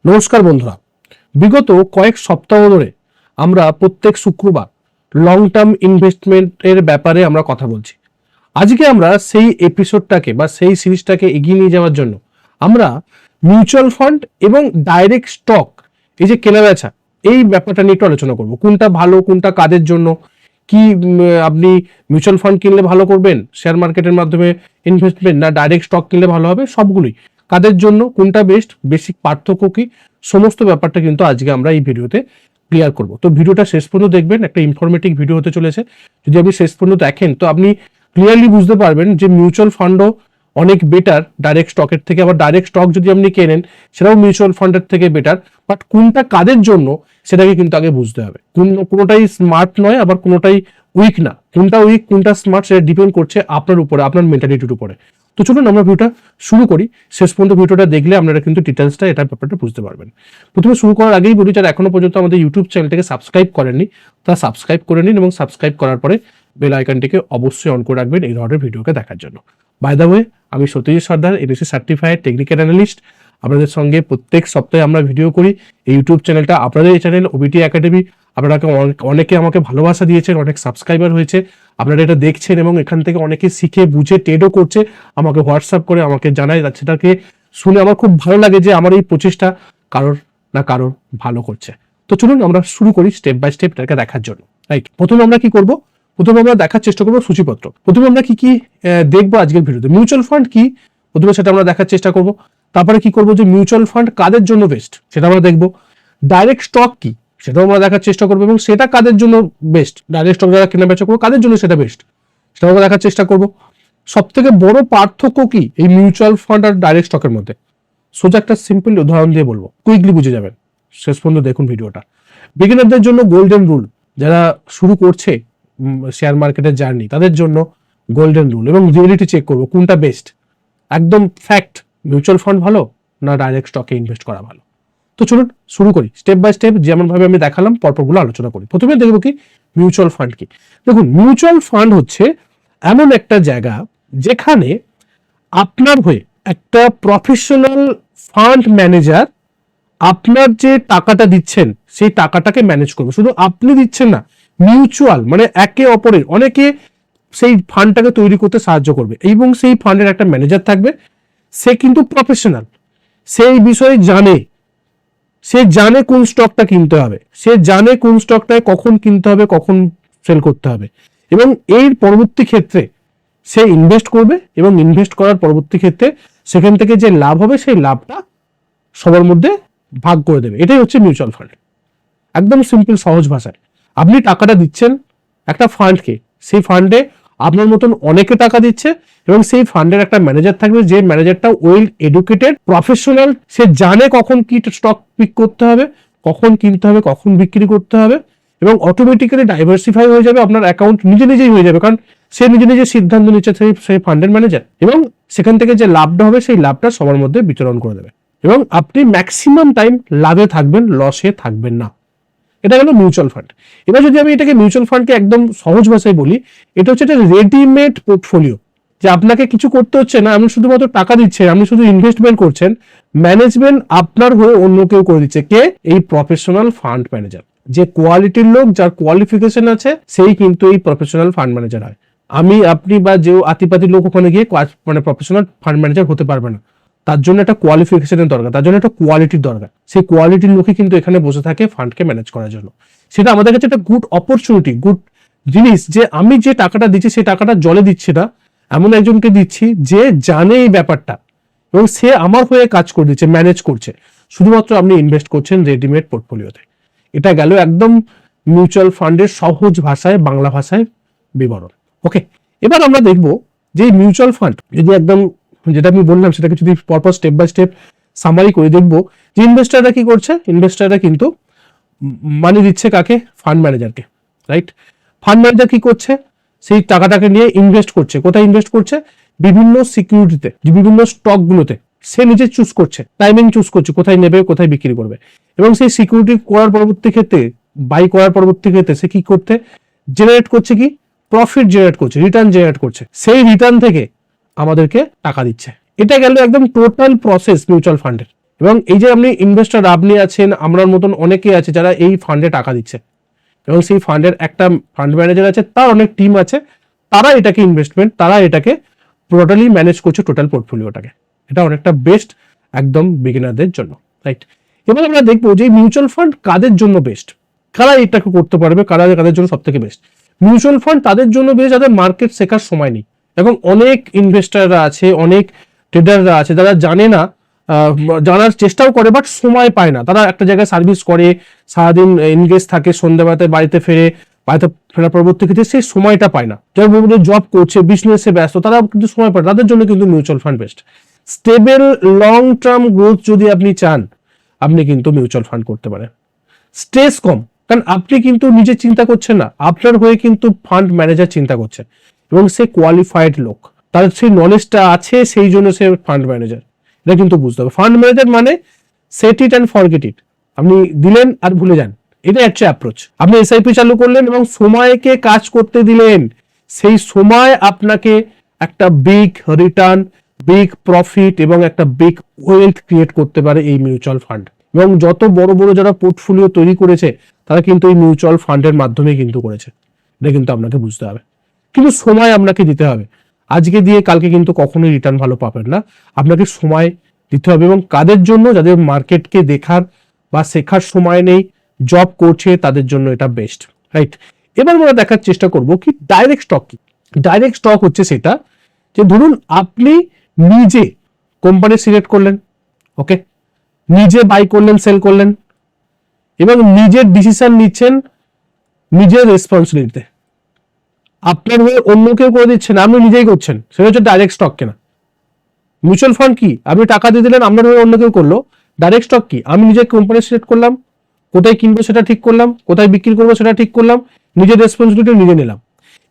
নমস্কার বন্ধুরা, বিগত কয়েক সপ্তাহ ধরে আমরা প্রত্যেক শুক্রবার লং টার্ম ইনভেস্টমেন্টের ব্যাপারে আমরা কথা বলছি। আজকে আমরা সেই এপিসোডটাকে বা সেই সিরিজটাকে এগিয়ে নিয়ে যাওয়ার জন্য আমরা মিউচুয়াল ফান্ড এবং ডাইরেক্ট স্টক এই যে কেনাবেচা এই ব্যাপারটা নিয়ে একটু আলোচনা করব। কোনটা ভালো, কোনটা কাদের জন্য, কি আপনি মিউচুয়াল ফান্ড কিনলে ভালো করবেন, শেয়ার মার্কেটের মাধ্যমে ইনভেস্টমেন্ট না ডাইরেক্ট স্টক কিনলে ভালো হবে, সবগুলোই কাদের জন্য, কোনটা বেস্ট, বেসিক পার্থক্য কি, সমস্ত ব্যাপারটা কিন্তু আজকে আমরা এই ভিডিওতে ক্লিয়ার করব। তো ভিডিওটা শেষ পর্যন্ত দেখবেন, একটা ইনফরমেটিভ ভিডিও হতে চলেছে। যদি আপনি শেষ পর্যন্ত দেখেন তো আপনি ক্লিয়ারলি বুঝতে পারবেন যে মিউচুয়াল ফান্ডও অনেক বেটার ডাইরেক্ট স্টকের থেকে। আবার ডাইরেক্ট স্টক যদি আপনি কেনেন সেটাও মিউচুয়াল ফান্ডের থেকে বেটার, বাট কোনটা কাদের জন্য সেটাকে কিন্তু আগে বুঝতে হবে। কোনোটাই স্মার্ট নয়, আবার কোনোটাই উইক না। কোনটা উইক কোনটা স্মার্ট সেটা ডিপেন্ড করছে আপনার উপরে, আপনার মেন্টালিটির উপরে। তো চলুন আমরা ভিডিওটা শুরু করি। শেষ পর্যন্ত ভিডিওটা দেখলে আপনারা কিন্তু ডিটেলসটা এটার ব্যাপারটা বুঝতে পারবেন। প্রথমে শুরু করার আগেই বলি, যারা এখনো পর্যন্ত আমাদের ইউটিউব চ্যানেলটাকে সাবস্ক্রাইব করেননি তারা সাবস্ক্রাইব করে নিন, এবং সাবস্ক্রাইব করার পরে বেল আইকনটিকে অবশ্যই অন করে রাখবেন এই ধরনের ভিডিওকে দেখার জন্য। বাই দ্য ওয়ে, আমি সত্যজিৎ সর্দার, এনএসসি সার্টিফাইড টেকনিক্যাল অ্যানালিস্ট। আপনাদের সঙ্গে প্রত্যেক সপ্তাহে আমরা ভিডিও করি। এই ইউটিউব চ্যানেলটা আপনাদের এই চ্যানেল ওবিটি একাডেমি। আপনারা অনেকে আমাকে ভালোবাসা দিয়েছেন, অনেক সাবস্ক্রাইবার হয়েছে, আপনারা এটা দেখছেন এবং এখান থেকে অনেকে শিখে বুঝে ট্রেডও করছে, আমাকে হোয়াটসঅ্যাপ করে আমাকে জানায়। সেটাকে শুনে আমার খুব ভালো লাগে যে আমার এই প্রচেষ্টা কারোর না কারোর ভালো করছে। তো চলুন আমরা শুরু করি স্টেপ বাই স্টেপ এটাকে দেখার জন্য। রাইট, প্রথমে আমরা কি করব, প্রথমে আমরা দেখার চেষ্টা করবো সূচিপত্র। প্রথমে আমরা কি কি দেখবো আজকের ভিডিওতে, মিউচুয়াল ফান্ড কি প্রথমে সেটা আমরা দেখার চেষ্টা করব। তারপরে কি করবো যে মিউচুয়াল ফান্ড কাদের জন্য বেস্ট সেটা আমরা দেখবো। ডাইরেক্ট স্টক কি সেটাও আমরা দেখার চেষ্টা করবো, এবং সেটা কাদের জন্য বেস্ট, ডাইরেক্ট স্টক যারা কেনা বেচা করবো কাদের জন্য সেটা বেস্ট সেটাও আমরা দেখার চেষ্টা করবো। সব থেকে বড় পার্থক্য কি এই মিউচুয়াল ফান্ড আর ডাইরেক্ট স্টকের মধ্যে, সোজা একটা সিম্পল উদাহরণ দিয়ে বলবো, কুইকলি বুঝে যাবেন। শেষ পর্যন্ত দেখুন ভিডিওটা। বিগিনারদের জন্য গোল্ডেন রুল, যারা শুরু করছে শেয়ার মার্কেটের জার্নি তাদের জন্য গোল্ডেন রুল, এবং রিয়েলিটি চেক করবো কোনটা বেস্ট। একদম ফ্যাক্ট, মিউচুয়াল ফান্ড ভালো না ডাইরেক্ট স্টকে ইনভেস্ট করা ভালো। তো চলুন শুরু করি, স্টেপ বাই স্টেপ যেমন ভাবে আমি দেখালাম পরপরগুলো আলোচনা করি। প্রথমে দেখবো কি মিউচুয়াল ফান্ড কি। দেখুন, মিউচুয়াল ফান্ড হচ্ছে এমন একটা জায়গা যেখানে আপনার হয়ে একটা প্রফেশনাল ফান্ড ম্যানেজার আপনার যে টাকাটা দিচ্ছেন সেই টাকাটাকে ম্যানেজ করবে। শুধু আপনি দিচ্ছেন না, মিউচুয়াল মানে একে অপরের অনেকে সেই ফান্ডটাকে তৈরি করতে সাহায্য করবে, এবং সেই ফান্ডের একটা ম্যানেজার থাকবে। সে কিন্তু প্রফেশনাল, সেই বিষয়ে জানে, সে জানে কোন স্টকটা কিনতে হবে, সে জানে কোন স্টকটায় কখন কিনতে হবে কখন সেল করতে হবে, এবং এর পরবর্তী ক্ষেত্রে সে ইনভেস্ট করবে, এবং ইনভেস্ট করার পরবর্তী ক্ষেত্রে সেখান থেকে যে লাভ হবে সেই লাভটা সবার মধ্যে ভাগ করে দেবে। এটাই হচ্ছে মিউচুয়াল ফান্ড। একদম সিম্পল সহজ ভাষায়, আপনি টাকাটা দিচ্ছেন একটা ফান্ডকে, সেই ফান্ডে আপনার মতন অনেকে টাকা দিচ্ছে, এবং সেই ফান্ডের একটা ম্যানেজার থাকবে, যে ম্যানেজারটা ওয়েল এডুকেটেড প্রফেশনাল। সে জানে কখন কি স্টক পিক করতে হবে, কখন কিনতে হবে, কখন বিক্রি করতে হবে, এবং অটোমেটিক্যালি ডাইভার্সিফাই হয়ে যাবে। আপনার অ্যাকাউন্ট নিজে নিজেই হয়ে যাবে, কারণ সে নিজে নিজে সিদ্ধান্ত নিচ্ছে সেই ফান্ডের ম্যানেজার, এবং সেখান থেকে যে লাভটা হবে সেই লাভটা সবার মধ্যে বিতরণ করে দেবে, এবং আপনি ম্যাক্সিমাম টাইম লাভে থাকবেন, লসে থাকবেন না। এটা গেল মিউচুয়াল ফান্ড। এবার যদি আমি এটাকে মিউচুয়াল ফান্ডকে একদম সহজ ভাষায় বলি, এটা হচ্ছে একটা রেডিমেড পোর্টফোলিও, যে আপনাকে কিছু করতে হচ্ছে না, আপনি শুধুমাত্র টাকা দিচ্ছেন, আপনি শুধু ইনভেস্টমেন্ট করছেন, ম্যানেজমেন্ট আপনার হয়ে অন্য কেউ করে দিচ্ছে। কে? এই প্রফেশনাল ফান্ড ম্যানেজার। যে কোয়ালিটির লোক, যার কোয়ালিফিকেশন আছে, সেই কিন্তু এই প্রফেশনাল ফান্ড ম্যানেজার হয়। আমি, আপনি বা যে আতিপাতি লোক ওখানে গিয়ে মানে প্রফেশনাল ফান্ড ম্যানেজার হতে পারবে না। তার জন্য একটা কোয়ালিফিকেশনের দরকার, তার জন্য একটা কোয়ালিটির দরকার। সেই কোয়ালিটির লোকই কিন্তু এখানে বসে থাকে ফান্ডকে ম্যানেজ করার জন্য। সেটা আমাদের কাছে একটা গুড অপরচুনিটি, গুড জিনিস, যে আমি যে টাকাটা দিচ্ছি সেই টাকাটা জলে দিচ্ছি না, এমন একজনকে দিচ্ছি যে জানে এই ব্যাপারটা, এবং সে আমার হয়ে কাজ করে দিচ্ছে, ম্যানেজ করছে। শুধুমাত্র আপনি ইনভেস্ট করছেন রেডিমেড পোর্টফোলিওতে। এটা গেল একদম মিউচুয়াল ফান্ডের সহজ ভাষায়, বাংলা ভাষায় বিবরণ। ওকে, এবার আমরা দেখবো যে মিউচুয়াল ফান্ড যদি একদম যেটা আমি বললাম সেটাকে যদি পরপর স্টেপ বাই স্টেপ সামারি করে দেখবো, যে ইনভেস্টাররা কি করছে, ইনভেস্টাররা কিন্তু মানি দিচ্ছে কাকে? ফান্ড ম্যানেজারকে। রাইট, ফান্ড ম্যানেজার কি করছে? সেই টাকাটাকে নিয়ে ইনভেস্ট করছে। কোথায় ইনভেস্ট করছে? বিভিন্ন সিকিউরিটিতে, বিভিন্ন স্টক গুলোতে। সে নিজে চুজ করছে, টাইমিং চুজ করছে কোথায় নেবে, কোথায় বিক্রি করবে, এবং সেই সিকিউরিটি করার পরবর্তী ক্ষেত্রে, বাই করার পরবর্তী ক্ষেত্রে সে কি করতে জেনারেট করছে, কি প্রফিট জেনারেট করছে, রিটার্ন জেনারেট করছে। সেই রিটার্ন থেকে আমাদেরকে টাকা দিচ্ছে। এটা গেল একদম টোটাল প্রসেস মিউচুয়াল ফান্ডের। এবং এই যে আপনি ইনভেস্টর, আপনি আছেন, আমার মতন অনেকেই আছে যারা এই ফান্ডে টাকা দিচ্ছে, এবং সেই ফান্ডের একটা ফান্ড ম্যানেজার আছে, তার অনেক টিম আছে, তারা এটাকে ইনভেস্টমেন্ট, তারা এটাকে টোটালি ম্যানেজ করছে, টোটাল পোর্টফোলিওটাকে। এটা অনেকটা বেস্ট একদম বিগিনারদের জন্য, রাইট? এবার আমরা দেখবো যে মিউচুয়াল ফান্ড কাদের জন্য বেস্ট, কারা এটাকে করতে পারবে, কাদের জন্য সব থেকে বেস্ট। মিউচুয়াল ফান্ড তাদের জন্য বেস্ট যাদের মার্কেট শেখার সময় নেই, এবং অনেক ইনভেস্টাররা আছে, অনেক ট্রেডাররা আছে যারা জানে না, জানার চেষ্টাও করে বাট সময় পায় না। তারা একটা জায়গায় সার্ভিস করে, সারাদিন এনগেজ থাকে, সন্ধ্যাবেলাতে বাড়িতে ফেরে, বাড়িতে ফেরার পরবর্তী ক্ষেত্রে সেই সময়টা পায় না। যারা বিভিন্ন জব করছে, বিজনেসে ব্যস্ত, তারা কিন্তু সময় পায়, তাদের জন্য কিন্তু mutual fund best. Stable long term growth যদি আপনি চান, আপনি কিন্তু মিউচুয়াল ফান্ড করতে পারেন। স্ট্রেস কম, কারণ আপনি কিন্তু নিজে চিন্তা করছেন না, আপনার হয়ে কিন্তু ফান্ড ম্যানেজার চিন্তা করছে, এবং সে কোয়ালিফাইড লোক, তার সেই নলেজটা আছে, সেই জন্য সে ফান্ড ম্যানেজার। এটা কিন্তু বুঝতে হবে। ফান্ড ম্যানেজার মানে set it and forget it, আপনি দিলেন আর ভুলে যান, এটা একটা অ্যাপ্রোচ। আপনি এসআইপি চালু করলেন এবং সময়কে কাজ করতে দিলেন, সেই সময় আপনাকে একটা বিগ রিটার্ন, বিগ প্রফিট এবং একটা বিগ ওয়েলথ ক্রিয়েট করতে পারে এই মিউচুয়াল ফান্ড। এবং যত বড় বড় যারা পোর্টফোলিও তৈরি করেছে, তারা কিন্তু এই মিউচুয়াল ফান্ডের মাধ্যমে কিন্তু করেছে। এটা কিন্তু আপনাকে বুঝতে হবে, কিন্তু সময় আপনাকে দিতে হবে। আজকে দিয়ে কালকে কিন্তু কখনোই রিটার্ন ভালো পাবেন না, আপনাকে সময় দিতে হবে। এবং কাদের জন্য? যাদের মার্কেটকে দেখার বা শেখার সময় নেই, জব করছে, তাদের জন্য এটা বেস্ট, রাইট? এবার আমরা দেখার চেষ্টা করব কি ডাইরেক্ট স্টক কি। ডাইরেক্ট স্টক হচ্ছে সেটা যে ধরুন আপনি নিজে কোম্পানি সিলেক্ট করলেন, ওকে, নিজে বাই করলেন, সেল করলেন, এবং নিজের ডিসিশন নিচ্ছেন নিজের রেসপন্সিবিলিটিতে। আপনার হয়ে অন্য কেউ করে দিচ্ছেন, আপনি নিজেই করছেন, সেটা হচ্ছে ডাইরেক্ট স্টক কেনা। মিউচুয়াল ফান্ড কি? আপনি টাকা দিয়ে দিলেন, আপনার হয়ে অন্য কেউ করলো। ডাইরেক্ট স্টক কি? আমি নিজে কোম্পানি সিলেক্ট করলাম, কোথায় কিনবো সেটা ঠিক করলাম, কোথায় বিক্রি করবো সেটা ঠিক করলাম, নিজের রেসপন্সিবিলিটি নিজে নিলাম।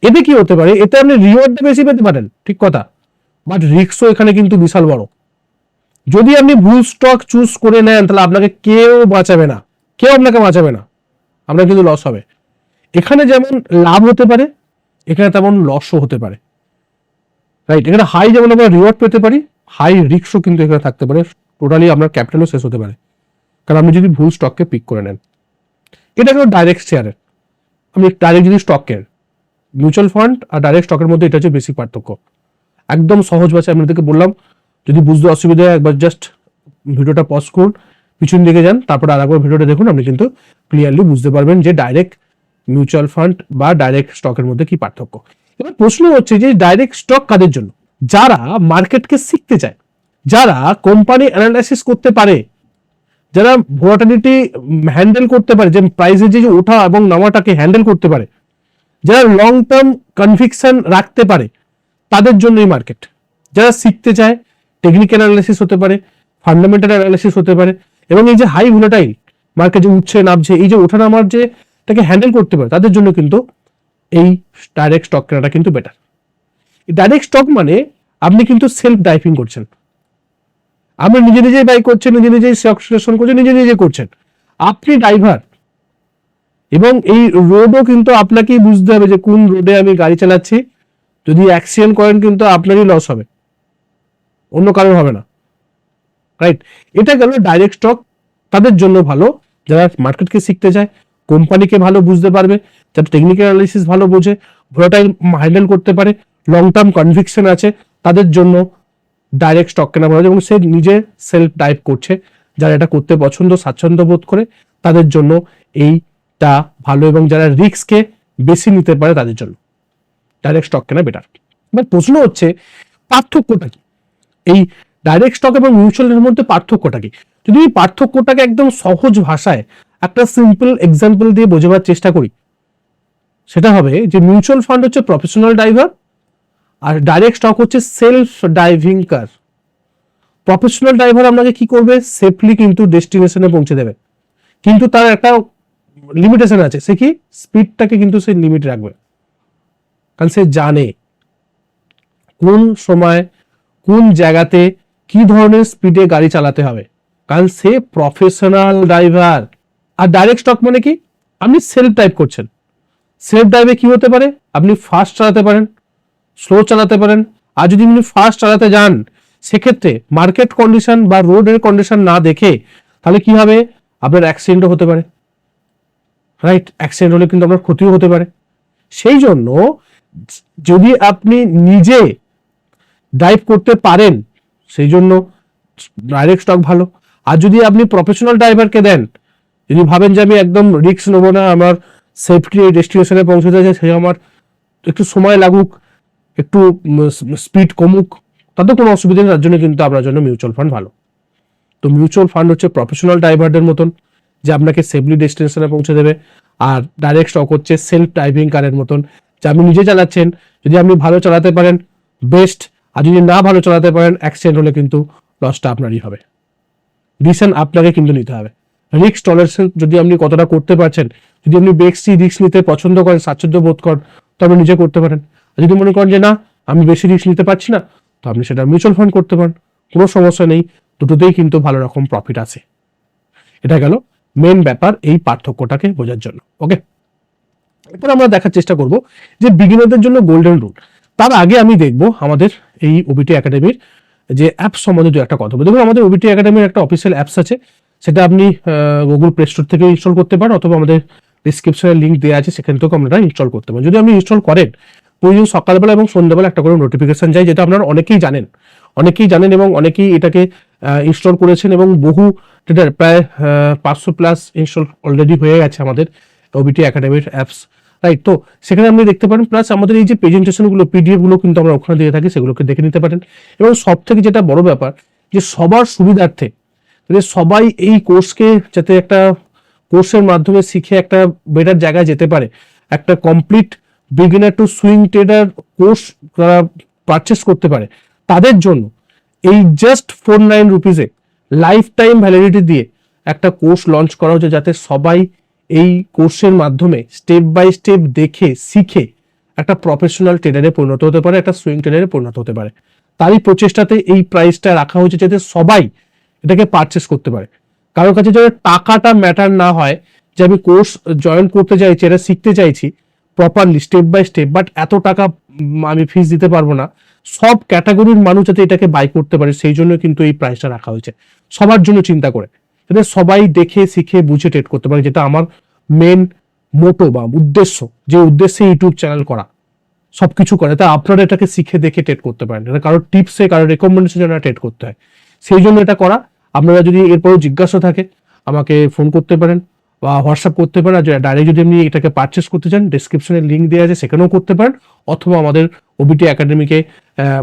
এতে কি হতে পারে? এতে আপনি রিওয়ার্ডটা বেশি পেতে পারেন, ঠিক কথা, বাট রিস্কও এখানে কিন্তু বিশাল বড়। যদি আপনি ভুল স্টক চুজ করে নেন, তাহলে আপনাকে কেউ বাঁচাবে না, কেউ আপনাকে বাঁচাবে না, আপনার কিন্তু লস হবে। এখানে যেমন লাভ হতে পারে, এখানে তেমন লসও হতে পারে, রাইট? এখানে হাই যেমন আমরা রিওয়ার্ড পেতে পারি, হাই রিস্কও কিন্তু এখানে থাকতে পারে, টোটালি আপনার ক্যাপিটালও শেষ হতে পারে, কারণ আপনি যদি ভুল স্টককে পিক করে নেন। এটা কিন্তু ডাইরেক্ট শেয়ারের, আপনি ডাইরেক্ট যদি স্টক কেনেন, মিউচুয়াল ফান্ড আর ডাইরেক্ট স্টকের মধ্যে এটা হচ্ছে বেসিক পার্থক্য। একদম সহজ ভাষায় আমি আপনাদেরকে বললাম, যদি বুঝতে অসুবিধা হয় একবার জাস্ট ভিডিওটা পজ করুন, পিছন দিকে যান, তারপর আর একবার ভিডিওটা দেখুন, আপনি কিন্তু ক্লিয়ারলি বুঝতে পারবেন যে ডাইরেক্ট মিউচুয়াল ফান্ড বা ডাইরেক্ট স্টকের মধ্যে কি পার্থক্য। এবার প্রশ্ন হচ্ছে যে ডাইরেক্ট স্টক কাদের জন্য? যারা মার্কেটকে শিখতে চায়, যারা কোম্পানি অ্যানালাইসিস করতে পারে, যারা ভোলাটিলিটি হ্যান্ডেল করতে পারে, যে প্রাইসের যে ওঠা এবং নামাটাকে হ্যান্ডেল করতে পারে, যারা লং টার্ম কনভিকশন রাখতে পারে, তাদের জন্য এই মার্কেট। যারা শিখতে চায়, টেকনিক্যাল অ্যানালাইসিস হতে পারে, ফান্ডামেন্টাল অ্যানালাইসিস হতে পারে, এবং এই যে হাই ভোলাটাইল মার্কেট যে উঠছে নামছে, এই যে ওঠা নামার যে তাকে হ্যান্ডেল করতে পারে, তাদের জন্য কিন্তু এই ডাইরেক্ট স্টক কেনাটা কিন্তু বেটার। ডাইরেক্ট স্টক মানে আপনি কিন্তু সেলফ ডাইভিং করছেন, আপনি নিজে নিজেই বাই করছেন, নিজে নিজেই স্টক সিলেকশন করছেন, নিজে নিজে করছেন, আপনি ড্রাইভার। এবং এই রোডও কিন্তু আপনাকেই বুঝতে হবে যে কোন রোডে আমি গাড়ি চালাচ্ছি। যদি অ্যাক্সিডেন্ট করেন কিন্তু আপনারই লস হবে, অন্য কারোর হবে না, রাইট? এটা গেল ডাইরেক্ট স্টক, তাদের জন্য ভালো যারা মার্কেটকে শিখতে চায়, কোম্পানিকে ভালো বুঝতে পারবে, যারা টেকনিক্যাল অ্যানালিসিস ভালো বোঝে, ভোলাটাইল হ্যান্ডেল করতে পারে, লং টার্ম কনভিকশন আছে, তাদের জন্য ডাইরেক্ট স্টক কেনা ভালো। এবং সে নিজে সেলফ ডাইভ করছে, যারা এটা করতে পছন্দ, স্বাচ্ছন্দ্য বোধ করে, তাদের জন্য এইটা ভালো। এবং যারা রিস্ককে বেশি নিতে পারে, তাদের জন্য ডাইরেক্ট স্টক কেনা বেটার। এবার প্রশ্ন হচ্ছে পার্থক্যটা কি? এই ডাইরেক্ট স্টক এবং মিউচুয়ালের মধ্যে পার্থক্যটা কি? যদি এই পার্থক্যটাকে একদম সহজ ভাষায় একটা সিম্পল এক্সাম্পল দিয়ে বোঝাবার চেষ্টা করি, সেটা হবে যে মিউচুয়াল ফান্ড হচ্ছে প্রফেশনাল ডাইভার, আর ডাইরেক্ট স্টক হচ্ছে সেলফ ডাইভিং কার। প্রফেশনাল ডাইভার আপনাকে কি করবে? সেফলি কিন্তু ডেস্টিনেশনে পৌঁছে দেবে, কিন্তু তার একটা লিমিটেশন আছে। সে কি? স্পিডটাকে কিন্তু সে লিমিট রাখবে, কারণ সে জানে কোন সময় কোন জায়গাতে কি ধরনের স্পিডে গাড়ি চালাতে হবে, কারণ সে প্রফেশনাল ড্রাইভার। আর ডাইরেক্ট স্টক মানে কি? আপনি সেলফ ড্রাইভ করছেন। সেলফ ড্রাইভে কি হতে পারে? আপনি ফাস্ট চালাতে পারেন, স্লো চালাতে পারেন, আর যদি আপনি ফাস্ট চালাতে যান, সেক্ষেত্রে মার্কেট কন্ডিশন বা রোডের কন্ডিশন না দেখে তাহলে কি হবে, আপনার অ্যাক্সিডেন্টও হতে পারে, রাইট? অ্যাক্সিডেন্ট হলে কিন্তু আপনার ক্ষতিও হতে পারে। সেই জন্য যদি আপনি নিজে ড্রাইভ করতে পারেন, সেই জন্য ডাইরেক্ট স্টক ভালো। আর যদি আপনি প্রফেশনাল ড্রাইভারকে দেন, যদি ভাবেন যে আমি একদম রিস্ক নেবো না, আমার সেফটি ডেস্টিনেশনে পৌঁছতে আছে, সে আমার একটু সময় লাগুক, একটু স্পিড কমুক, তাতে কোনো অসুবিধা নেই, তার জন্য কিন্তু আপনার জন্য মিউচুয়াল ফান্ড ভালো। তো মিউচুয়াল ফান্ড হচ্ছে প্রফেশনাল ড্রাইভারদের মতন, যে আপনাকে সেফলি ডেস্টিনেশনে পৌঁছে দেবে। আর ডাইরেক্ট স্টক হচ্ছে সেলফ ড্রাইভিং কারের মতন, যে আপনি নিজে চালাচ্ছেন, যদি আপনি ভালো চালাতে পারেন বেস্ট, আর যদি না ভালো চালাতে পারেন অ্যাক্সিডেন্ট হলে কিন্তু লসটা আপনারই হবে। ডিসিশন আপনাকে কিন্তু নিতে হবে। রিস্ক টলারেন্স যদি আপনি কতটা করতে পারছেন, যদি আপনি বেশি রিস্ক নিতে পছন্দ করেন, স্বাচ্ছন্দ্য বোধ করেন, তো আপনি নিজে করতে পারেন। আর যদি মনে করেন যে না আমি বেশি রিস্ক নিতে পারছি না, তো আপনি সেটা মিউচুয়াল ফান্ড করতে পারেন, কোনো সমস্যা নেই। দুটোতেই কিন্তু ভালো রকম প্রফিট আছে। এটা গেল মেন ব্যাপার এই পার্থক্যটাকে বোঝার জন্য। ওকে, এরপর আমরা দেখার চেষ্টা করব যে বিগিনারদের জন্য গোল্ডেন রুল। তার আগে আমি দেখব আমাদের এই ওবিটি একাডেমির যে অ্যাপস সম্বন্ধে দু একটা কথা বলবো। দেখুন, আমাদের ওবিটি একাডেমির একটা অফিসিয়াল অ্যাপস আছে, সেটা আপনি গুগল প্লে স্টোর থেকে ইনস্টল করতে পারেন, অথবা আমাদের ডিসক্রিপশনে লিঙ্ক দেওয়া আছে, সেখান থেকেও আপনারা ইনস্টল করতে পারেন। যদি আপনি ইনস্টল করেন, প্রতিদিন সকালবেলা এবং সন্ধ্যাবেলা একটা করে নোটিফিকেশন যায়, যেটা আপনারা অনেকেই জানেন এবং অনেকেই এটাকে ইনস্টল করেছেন, এবং বহু ট্রেডার প্রায় 500+ ইনস্টল অলরেডি হয়ে গেছে আমাদের ওবিটি একাডেমির অ্যাপস, রাইট? তো সেখানে আপনি দেখতে পারেন, প্লাস আমাদের এই যে প্রেজেন্টেশনগুলো, পিডিএফ গুলো কিন্তু আমরা ওখানে দিয়ে থাকি, সেগুলোকে দেখে নিতে পারেন। এবং সব থেকে যেটা বড় ব্যাপার, যে সবার সুবিধার্থে, যে সবাই এই কোর্সকে যাতে একটা কোর্সের মাধ্যমে শিখে একটা বেটার জায়গায় যেতে পারে, একটা complete beginner to swing trader course তারা পারচেস করতে পারে, তাদের জন্য এই জাস্ট 49 রুপিসে লাইফ টাইম ভ্যালিডিটি দিয়ে একটা কোর্স লঞ্চ করা হচ্ছে, যাতে সবাই এই কোর্সের মাধ্যমে স্টেপ বাই স্টেপ দেখে শিখে একটা প্রফেশনাল ট্রেডারে পরিণত হতে পারে, একটা সুইং ট্রেডারে পরিণত হতে পারে। তারই প্রচেষ্টাতে এই প্রাইসটা রাখা হয়েছে, যাতে সবাই এটাকে পারচেস করতে পারে। কারোর কাছে যাতে টাকাটা ম্যাটার না হয়, যে আমি কোর্স জয়েন করতে চাইছি, এটা শিখতে চাইছি properly step by step, but এত টাকা আমি ফিস দিতে পারবো না, সব ক্যাটাগরির মানুষ যাতে এটাকে বাই করতে পারে, সেই জন্য কিন্তু এই প্রাইসটা রাখা হয়েছে, সবার জন্য চিন্তা করে, যাতে সবাই দেখে শিখে বুঝে ট্রেড করতে পারে, যেটা আমার মেন মোটো বা উদ্দেশ্য, যে উদ্দেশ্যে ইউটিউব চ্যানেল করা, সবকিছু করে, তা আপনারা এটাকে শিখে দেখে ট্রেড করতে পারেন, এটা কারোর টিপসে কারোর রেকমেন্ডেশন জন্য ট্রেড করতে হয়, সেই জন্য এটা করা। আপনারা যদি এরপরেও জিজ্ঞাসা থাকে, আমাকে ফোন করতে পারেন বা হোয়াটসঅ্যাপ করতে পারেন। আর ডাইরেক্ট যদি আপনি এটাকে পারচেস করতে চান, ডেসক্রিপশনে লিঙ্ক দেওয়া আছে, সেখানেও করতে পারেন, অথবা আমাদের ওবিটি একাডেমিকে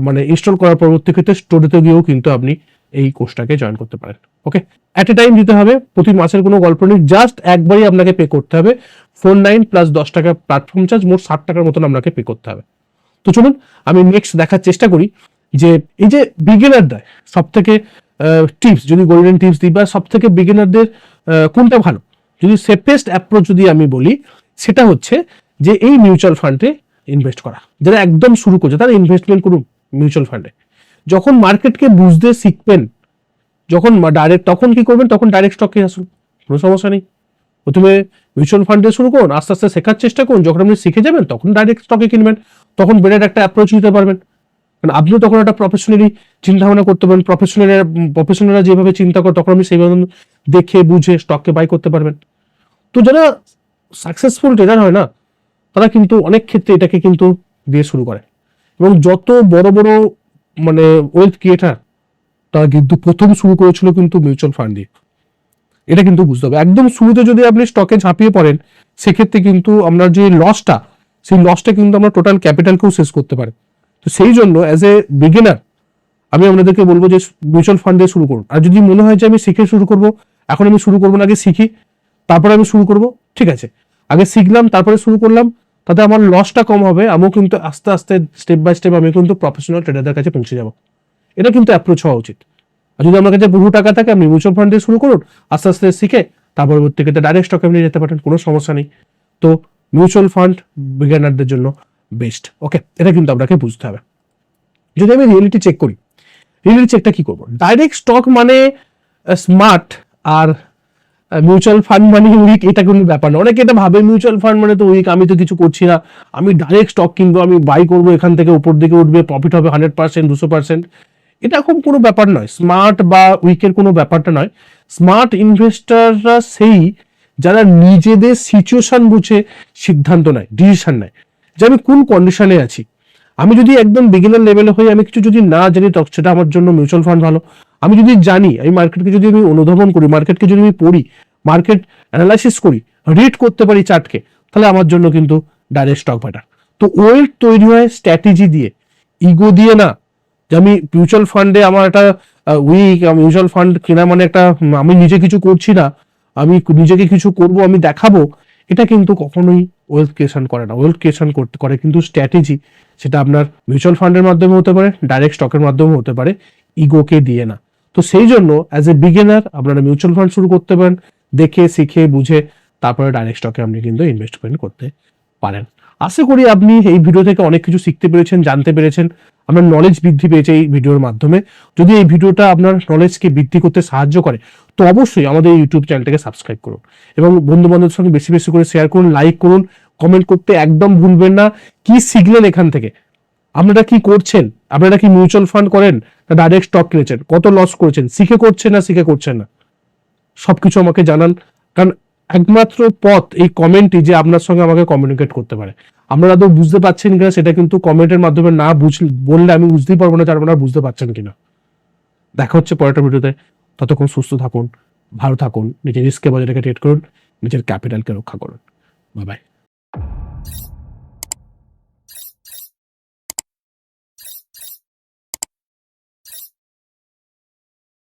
মানে ইনস্টল করার পরবর্তী ক্ষেত্রে স্টোরিতে গিয়েও কিন্তু আপনি এই কোর্সটাকে জয়েন করতে পারেন। ওকে, অ্যাট এ টাইম দিতে হবে, প্রতি মাসের কোনো গল্প নেই, জাস্ট একবারই আপনাকে পে করতে হবে 49 প্লাস 10 টাকা প্ল্যাটফর্ম চার্জ, মোট 60 টাকার মতন আপনাকে পে করতে হবে। তো চলুন আমি নেক্সট দেখার চেষ্টা করি যে এই যে বিগিনারদের সব থেকে টিপস, যদি গোল্ডেন টিপস দিই, বা সব থেকে বিগিনারদের কোনটা ভালো, যদি সেফেস্ট অ্যাপ্রোচ যদি আমি বলি, সেটা হচ্ছে যে এই মিউচুয়াল ফান্ডে ইনভেস্ট করা। যারা একদম শুরু করছে তারা ইনভেস্টমেন্ট করুন মিউচুয়াল ফান্ডে। যখন মার্কেটকে বুঝতে শিখবেন, যখন ডাইরেক্ট, তখন কি করবেন, তখন ডাইরেক্ট স্টকে আসুন, কোনো সমস্যা নেই। প্রথমে মিউচুয়াল ফান্ডে শুরু করুন, আস্তে আস্তে শেখার চেষ্টা করুন, যখন আপনি শিখে যাবেন তখন ডাইরেক্ট স্টকে কিনবেন, তখন বেটার একটা অ্যাপ্রোচ নিতে পারবেন। কারণ আপনিও তখন একটা প্রফেশনালি চিন্তা ভাবনা করতে পারেন, প্রফেশনালরা যেভাবে চিন্তা করে, তখন আপনি সেইভাবে দেখে বুঝে স্টককে বাই করতে পারবেন। তো যারা সাকসেসফুল ট্রেডার হয় না, তারা কিন্তু অনেক ক্ষেত্রে এটাকে কিন্তু দিয়ে শুরু করে, এবং যত বড় বড় মানে ওয়েলথ ক্রিয়েটার, তারা কিন্তু প্রথম শুরু করেছিল কিন্তু মিউচুয়াল ফান্ড দিয়ে। এটা কিন্তু বুঝতে হবে, একদম শুরুতে যদি আপনি স্টকে ঝাঁপিয়ে পড়েন, সেক্ষেত্রে কিন্তু আপনার যে লসটা, সেই লসটা কিন্তু আমরা টোটাল ক্যাপিটালকেও শেষ করতে পারে। তো সেই জন্য অ্যাজ এ বিগিনার আমি আপনাদেরকে বলবো যে মিউচুয়াল ফান্ড দিয়ে শুরু করুন। আর যদি মনে হয় যে আমি শিখে শুরু করব, এখন আমি শুরু করবো না, আগে শিখি তারপরে আমি শুরু করব, ঠিক আছে, আগে শিখলাম তারপরে শুরু করলাম, তাতে আমার লসটা কম হবে, আমিও কিন্তু আস্তে আস্তে স্টেপ বাই স্টেপ আমি কিন্তু প্রফেশনাল ট্রেডারদের কাছে পৌঁছে যাব। এটা কিন্তু অ্যাপ্রোচ হওয়া উচিত। আর যদি আমার কাছে বহু টাকা থাকে, আপনি মিউচুয়াল ফান্ড দিয়ে শুরু করুন, আস্তে আস্তে শিখে তার পরবর্তী ক্ষেত্রে ডাইরেক্ট স্টকে আপনি যেতে পারেন, কোনো সমস্যা নেই। তো মিউচুয়াল ফান্ড বিগিনারদের জন্য বেস্ট। ওকে, এটা কিন্তু আপনাকে বুঝতে হবে। যদি আমি রিয়েলিটি চেক করি, রিয়েলিটি চেকটা কি করবো, ডাইরেক্ট স্টক মানে স্মার্ট, আর মিউচুয়াল ফান্ড মানে উইক, এটা কোনো ব্যাপার না। অনেকে এটা ভাবে মিউচুয়াল ফান্ড মানে তো উইক, আমি তো কিছু করছি না, আমি ডাইরেক্ট স্টক কিনবো, আমি বাই করবো, এখান থেকে উপর দিকে উঠবে, প্রফিট হবে 100%, 200%। এটা খুব কোনো ব্যাপার নয়, স্মার্ট বা উইকের কোনো ব্যাপারটা নয়। স্মার্ট ইনভেস্টররা সেই যারা নিজেদের সিচুয়েশন বুঝে সিদ্ধান্ত নেয়, ডিসিশন নেয়, যে আমি কোন কন্ডিশনে আছি। আমি যদি একদম বিগিনার লেভেলে হই, আমি কিছু যদি না জানি, তখন সেটা আমার জন্য মিউচুয়াল ফান্ড ভালো। আমি যদি জানি, আমি মার্কেটকে যদি আমি অনুধাবন করি, মার্কেটকে যদি আমি পড়ি, মার্কেট অ্যানালাইসিস করি, রিড করতে পারি চার্টকে, তাহলে আমার জন্য কিন্তু ডাইরেক্ট স্টক বেটার। তো ওয়েলথ তৈরি হয় স্ট্র্যাটেজি দিয়ে, ইগো দিয়ে না। যে আমি মিউচুয়াল ফান্ডে আমার একটা উইক, মিউচুয়াল ফান্ড কেনা মানে একটা আমি নিজে কিছু করছি না, আমি নিজেকে কিছু করব, আমি দেখাবো, এটা কিন্তু কখনোই ওয়েলথ ক্রিয়েশন করে না। ওয়েলথ ক্রিয়েশন করতে করে কিন্তু স্ট্র্যাটেজি, সেটা আপনার মিউচুয়াল ফান্ডের মাধ্যমে হতে পারে, ডাইরেক্ট স্টকের মাধ্যমে হতে পারে, ইগোকে দিয়ে না। তো সেই জন্য অ্যাজ এ বিগিনার আপনারা মিউচুয়াল ফান্ড শুরু করতে পারেন, দেখে শিখে বুঝে, তারপরে ডাইরেক্ট স্টকে আপনি কিন্তু ইনভেস্টমেন্ট করতে পারেন। আশা করি আপনি এই ভিডিও থেকে অনেক কিছু শিখতে পেরেছেন, জানতে পেরেছেন, আপনার নলেজ বৃদ্ধি পেয়েছে এই ভিডিওর মাধ্যমে। যদি এই ভিডিওটা আপনার নলেজকে বৃদ্ধি করতে সাহায্য করে, তো অবশ্যই আমাদের ইউটিউব চ্যানেলটাকে সাবস্ক্রাইব করুন এবং বন্ধু বান্ধবের সঙ্গে বেশি বেশি করে শেয়ার করুন, লাইক করুন, কমেন্ট করতে একদম ভুলবেন না। কি শিখলেন এখান থেকে, আপনারা কি করছেন, আপনারা কি মিউচুয়াল ফান্ড করেন না ডাইরেক্ট স্টক কিনেছেন, কত লস করেছেন, শিখে করছেন না শিখে করছেন না, সবকিছু আমাকে জানান। কারণ একমাত্র পথ এই কমেন্টই যে আপনার সঙ্গে আমাকে কমিউনিকেট করতে পারে। আপনারা তো বুঝতে পারছেন কিনা সেটা কিন্তু কমেন্টের মাধ্যমে না বললে আমি বুঝতেই পারবো না যে আপনারা বুঝতে পারছেন কিনা। দেখা হচ্ছে পরেরটা ভিডিওতে। ততক্ষণ সুস্থ থাকুন, ভালো থাকুন, নিজের রিস্কে বজায় রেখে ট্রেড করুন, নিজের ক্যাপিটালকে রক্ষা করুন। Bye bye.